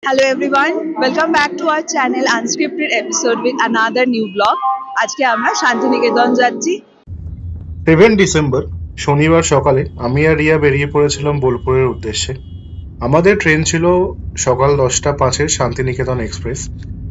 Hello everyone, welcome back to our channel Unscripted episode with another new vlog. আজকে আমরা শান্তিনিকেতন যাচ্ছি। 7 December শনিবার সকালে আমি আর রিয়া বেরিয়ে পড়েছিলাম বোলপুরের উদ্দেশ্যে। আমাদের ট্রেন ছিল সকাল 10:05-এর শান্তিনিকেতন এক্সপ্রেস,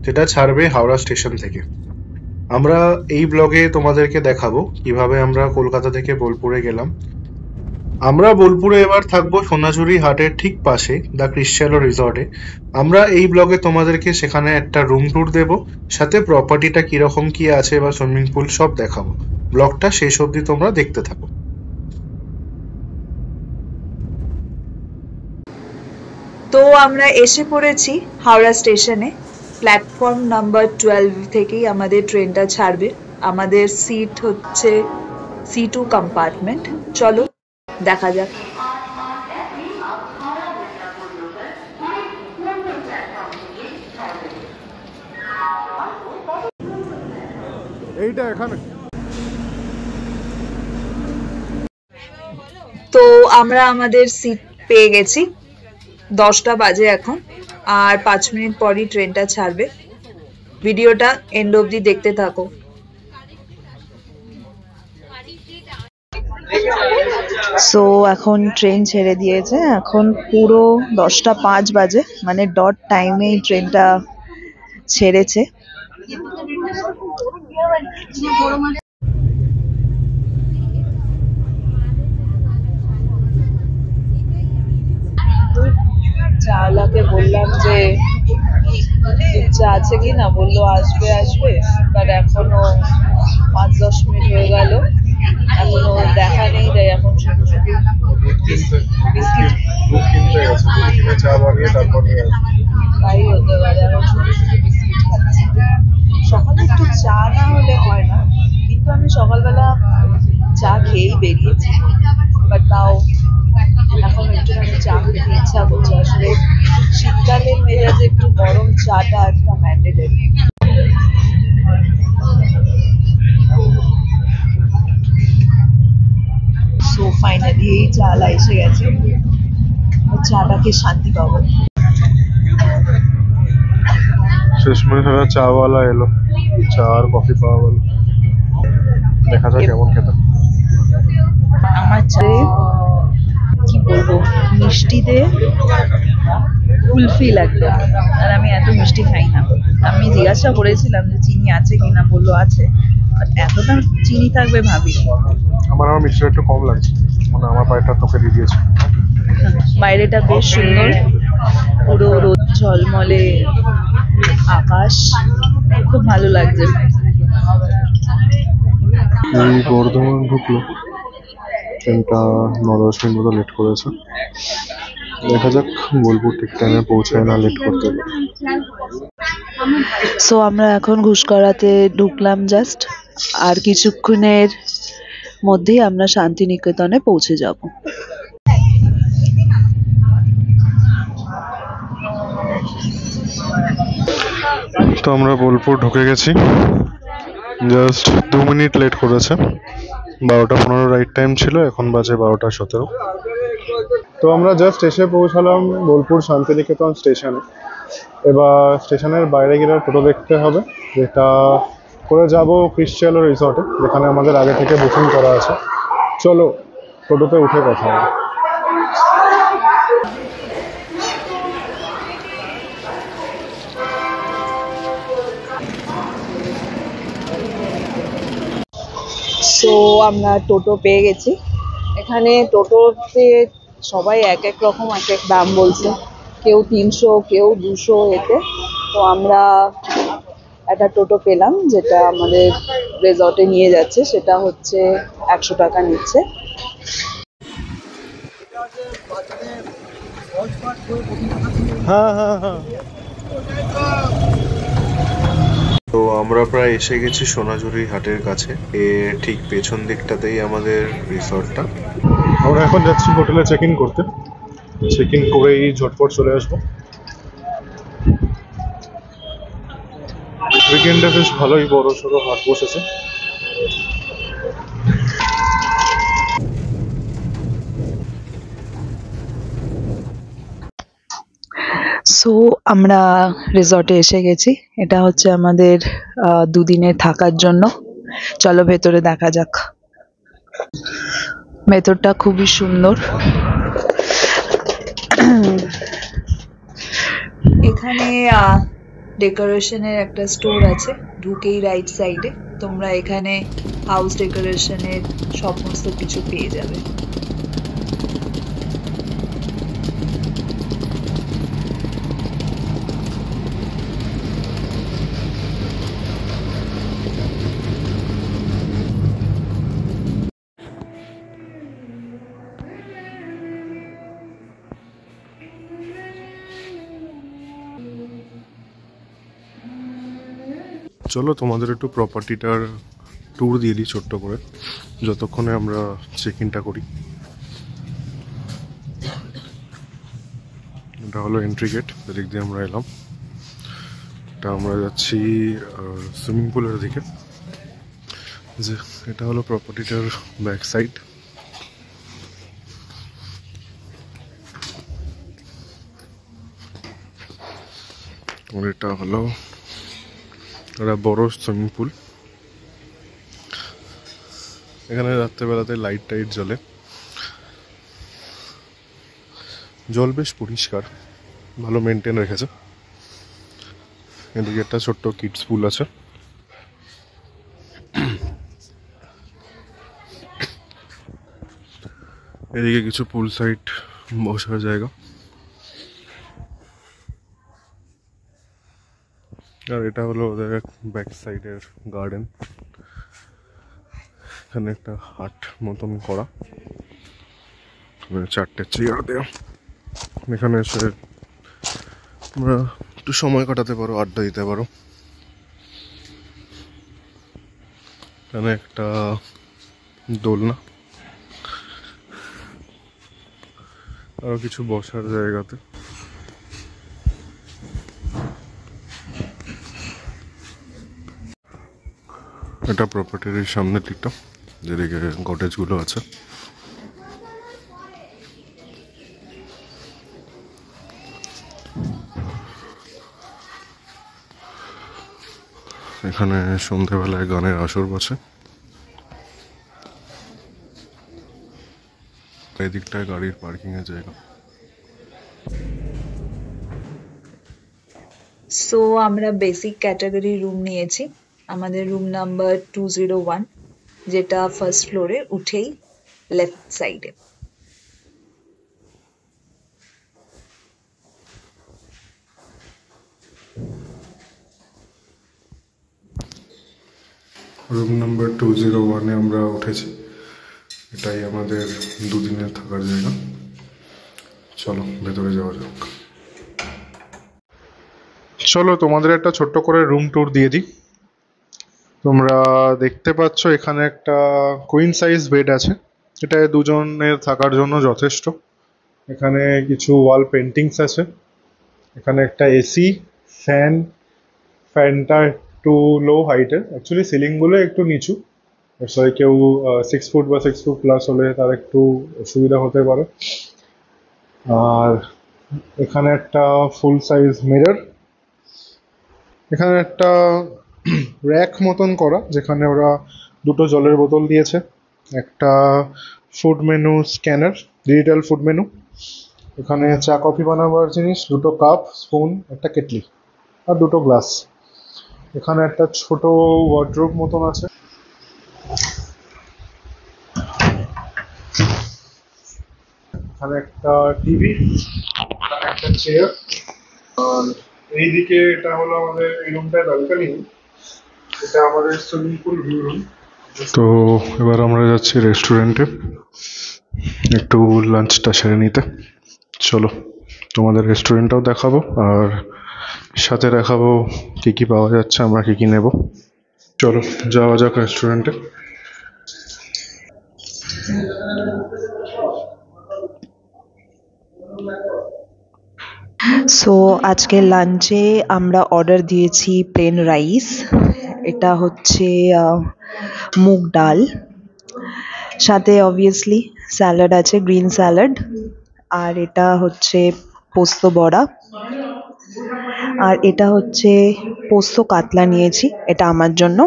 যেটা ছাড়বে হাওড়া স্টেশন থেকে। আমরা এই ব্লগে তোমাদেরকে দেখাবো কিভাবে আমরা কলকাতা থেকে বোলপুরে গেলাম। আমরা বোলপুরে এবার থাকবো সোনাঝুরি হাটের ঠিক পাশে দ্য ক্রিশ্চিয়ানো রিসর্টে। আমরা এই ব্লগে তোমাদেরকে সেখানে একটা রুম ট্যুর দেব, সাথে প্রপার্টিটা কিরকম কি আছে বা সুইমিং পুল সব দেখাবো। ব্লগটা শেষ অবধি তোমরা দেখতে থাকো। তো আমরা এসে পড়েছি হাওড়া স্টেশনে। প্ল্যাটফর্ম নাম্বার 12 থেকেই আমাদের ট্রেনটা ছাড়বে। আমাদের সিট হচ্ছে C2 কম্পার্টমেন্ট। চলো দেখা যাক। এইটা এখানে। তো আমরা আমাদের সিট পেয়ে গেছি। 10টা বাজে এখন, আর 5 মিনিট পরই ট্রেনটা ছাড়বে। ভিডিওটা এন্ড অবধি দেখতে থাকো। সো এখন ট্রেন ছেড়ে দিয়েছে, এখন পুরো 10:05 বাজে, মানে ডট টাইমেই ট্রেনটা ছেড়েছে। চাওয়ালাকে বললাম যে চা আছে কি না, বললো আসবে আসবে, বাট এখনো 5-10 মিনিট হয়ে গেল, এখনো দেখা নেই। তাই এখন শুধু শুধু তাই হতে পারে, এখন শুধু শুধু বিস্কিট খাচ্ছি। সকালে একটু চা না হলে হয় না, কিন্তু আমি সকালবেলা চা খেয়েই বেরিয়েছি, বাট তাও এখন একটুখানি চা খেতে ইচ্ছা করছে। আসলে শীতকালের মেজাজে একটু গরম চাটা একটা ম্যান্ডেটরি। সো ফাইনালি এই চালা এসে গেছে, চাটাকে শান্তি পাবো। শেষমেশ চাওয়ালা এলো, চা আর কফি পাওয়া গেল। দেখা যাক কেমন খেতে। আমার চায়ে কি বলবো, মিষ্টিতে কুলফি লাগবে, আর আমি এত মিষ্টি খাই না। আমি জিজ্ঞাসা করেছিলাম যে চিনি আছে কিনা, বললো আছে, বাট এতটা চিনি থাকবে ভাবিনি। আমার মিষ্টি একটু কম লাগছে, মানে আমার পায়েটা তোকে দিয়ে দিয়েছে। বাইরেটা বেশ সুন্দর, পুরো রোদ ঝলমলে আকাশ, খুব ভালো লাগছে। এই বর্ধমান ঢুকলো, ট্রেনটা 9-10 মিনিট মতো লেট করেছে। দেখা যাক বোলপুর ঠিক টাইমে পৌঁছায় না লেট করতে। সো আমরা এখন ঘুষকরাতে ঢুকলাম জাস্ট, আর কিছুক্ষণের মধ্যেই আমরা শান্তিনিকেতনে পৌঁছে যাব। তো আমরা বোলপুর ঢুকে গেছি, জাস্ট 2 মিনিট লেট করেছে। 12:15 রাইট টাইম ছিল, এখন বাজে 12:17। তো আমরা জাস্ট এসে পৌঁছালাম বোলপুর শান্তিনিকেতন স্টেশনে। এবার স্টেশনের বাইরে গেলে টোটো দেখতে হবে, যেটা করে যাব ক্রিশ্চিয়ানো রিসর্টে, যেখানে আমাদের আগে থেকে বুকিং করা আছে। চলো টোটোতে উঠে কথা হবে। সো আমরা টোটো পেয়ে গেছি। এখানে টোটোতে সবাই এক এক রকম এক এক দাম বলছে, কেউ 300, কেউ 200 এতে। তো আমরা একটা টোটো পেলাম যেটা আমাদের রিসর্টে নিয়ে যাচ্ছে, সেটা হচ্ছে 100 টাকা নিচ্ছে। হ্যাঁ হ্যাঁ হ্যাঁ। তো আমরা প্রায় এসে গেছি সোনাঝুরি হাটের কাছে, এর ঠিক পেছন দিকটাতেই আমাদের রিসর্টটা। আমরা এখন যাচ্ছি হোটেলে চেক ইন করতে, চেক ইন করেই ঝটপট চলে আসবো। উইকেন্ডে বেশ ভালোই বড় সড়ো হাট বসেছে। সো সো আমরা রিসর্টে এসে গেছি। এটা হচ্ছে আমাদের দুদিনের থাকার জন্য। চলো ভেতরে দেখা যাক। ভেতরটা খুবই সুন্দর। এখানে ডেকোরেশনের একটা স্টোর আছে, ঢুকেই রাইট সাইডে তোমরা এখানে হাউস ডেকোরেশনের সমস্ত কিছু পেয়ে যাবে। চলো তোমাদের একটু প্রপার্টিটার ট্যুর দিয়ে দিই ছোট্ট করে, যতক্ষণে আমরা চেক ইনটা করি। এটা হলো এন্ট্রি গেট, এদিক দিয়ে আমরা এলাম। এটা আমরা যাচ্ছি সুইমিং পুলের দিকে। যে এটা হলো প্রপার্টিটার ব্যাক সাইড। এটা হলো একটা বড় সুইমিং পুল। এখানে রাত্রেবেলাতে লাইট টাইট জ্বলে, জল বেশ পরিষ্কার, ভালো মেনটেন রেখেছে। এদিকে একটা ছোট্ট কিডস পুল আছে। এদিকে কিছু পুল সাইড বসার জায়গা, আর এটা হলো ওদের ব্যাক সাইডের গার্ডেন। এখানে একটা হাট মতন করা, চারটে চেয়ার দেওয়া। এখানে এসে তোমরা একটু সময় কাটাতে পারো, আড্ডা দিতে পারো। এখানে একটা দোলনা, আরো কিছু বসার জায়গাতে। এটা প্রপার্টির সামনের দিকটা, যেদিকে কটেজগুলো আছে। এখানে সন্ধ্যেবেলায় গানের আসর বসে। এই দিকটায় গাড়ির পার্কিং এর জায়গা। সো আমরা বেসিক ক্যাটাগরি রুম নিয়েছি। আমাদের রুম নাম্বার 201, যেটা ফার্স্ট ফ্লোরে উঠেই লেফট সাইডে। রুম নাম্বার 201-এ আমরা উঠেছি। এটাই আমাদের দুদিনের থাকার জায়গা। চলো ভেতরে যাওয়া যাক। চলো তোমাদের একটা ছোট্ট করে রুম ট্যুর দিয়ে দিই। তোমরা দেখতে পাচ্ছ এখানে একটা কুইন সাইজ বেড আছে, এটা দুজনের থাকার জন্য যথেষ্ট। এখানে কিছু ওয়াল পেন্টিংস আছে। এখানে একটা এসি, ফ্যান। ফ্যানটা একটু লো হাইটের, অ্যাকচুয়ালি সিলিংগুলো একটু নিচু। সরি, কেউ 6 ফুট বা 6 ফুট প্লাস হলে তার একটু অসুবিধা হতে পারে। আর এখানে একটা ফুল সাইজ মিরর। এখানে একটা র্যাক মতন করা, যেখানে ওরা দুটো জলের বোতল দিয়েছে, একটা food menu scanner, digital food menu. এখানে চা কফি বানাবার জিনিস, দুটো কাপ, স্পুন, একটা কেটলি আর দুটো গ্লাস। এখানে একটা ছোট ওয়ার্ড্রোব মতন আছে। এখানে একটা টিভি, একটা চেয়ার। আর এইদিকে এটা হলো আমাদের এই রুমটার ব্যালকনি। এটা আমাদের সুইমিং পুল ভিউ রুম। তো এবার আমরা যাচ্ছি রেস্টুরেন্টে একটু লাঞ্চটা সেরে নিতে। চলো তোমাদের রেস্টুরেন্টটাও দেখাবো, আর সাথে দেখাবো কি কি পাওয়া যাচ্ছে, আমরা কি কি নেব। চলো যাওয়া যাক রেস্টুরেন্টে। সো আজকে লাঞ্চে আমরা অর্ডার দিয়েছি প্লেন রাইস। এটা হচ্ছে মুগ ডাল, সাথে অবভিয়াসলি স্যালাড আছে, গ্রিন স্যালাড। আর এটা হচ্ছে পোস্ত বড়া, আর এটা হচ্ছে পোস্ত কাতলা নিয়েছি, এটা আমার জন্য।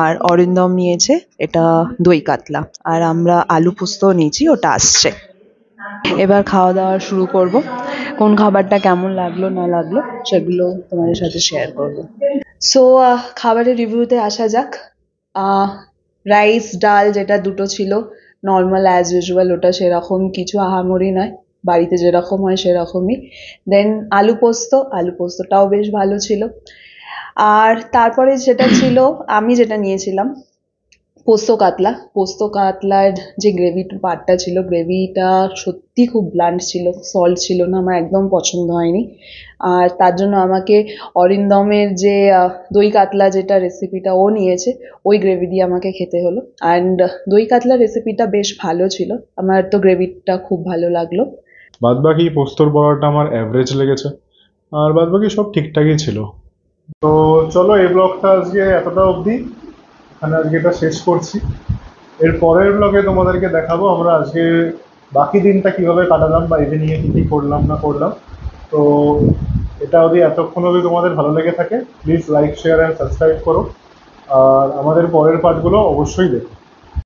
আর অরিন্দম নিয়েছে এটা দই কাতলা। আর আমরা আলু পোস্তও নিয়েছি, ওটা আসছে। এবার খাওয়া দাওয়া শুরু করব। কোন খাবারটা কেমন লাগলো না লাগলো সেগুলো তোমাদের সাথে শেয়ার করব। সো খাবারের রিভিউতে আসা যাক। রাইস ডাল যেটা দুটো ছিল, নর্মাল অ্যাজ ইউজুয়াল, ওটা সেরকম কিছু আহামরি নয়, বাড়িতে যেরকম হয় সেরকমই। দেন আলু পোস্তটাও বেশ ভালো ছিল। আর তারপরে যেটা ছিল, আমি যেটা নিয়েছিলাম পোস্ত কাতলার যে গ্রেভি পার্টটা ছিল, গ্রেভিটা সত্যি খুব ব্লান্ট ছিল, সল্ট ছিল না, আমার একদম পছন্দ হয়নি। আর তার জন্য আমাকে অরিন্দমের যে দই কাতলা যেটা রেসিপিটা ও নিয়েছে, ওই গ্রেভি দিয়ে আমাকে খেতে হলো। অ্যান্ড দই কাতলা রেসিপিটা বেশ ভালো ছিল, আমার তো গ্রেভিটা খুব ভালো লাগলো। বাদবাকি পোস্তর বড়াটা আমার অ্যাভারেজ লেগেছে, আর বাদবাকি সব ঠিকঠাকই ছিল। তো চলো, এই ব্লগটা আজকে এতটা অবধি, এখানে আজকে এটা শেষ করছি। এর পরের ব্লগে তোমাদেরকে দেখাবো আমরা আজকে বাকি দিনটা কিভাবে কাটালাম বা ইভিনিংয়ে কী কী করলাম না করলাম। তো এটা যদি এতক্ষণ অবধি তোমাদের ভালো লেগে থাকে, please like share and subscribe করো। আর আমাদের পরের পার্টগুলো অবশ্যই দেখো।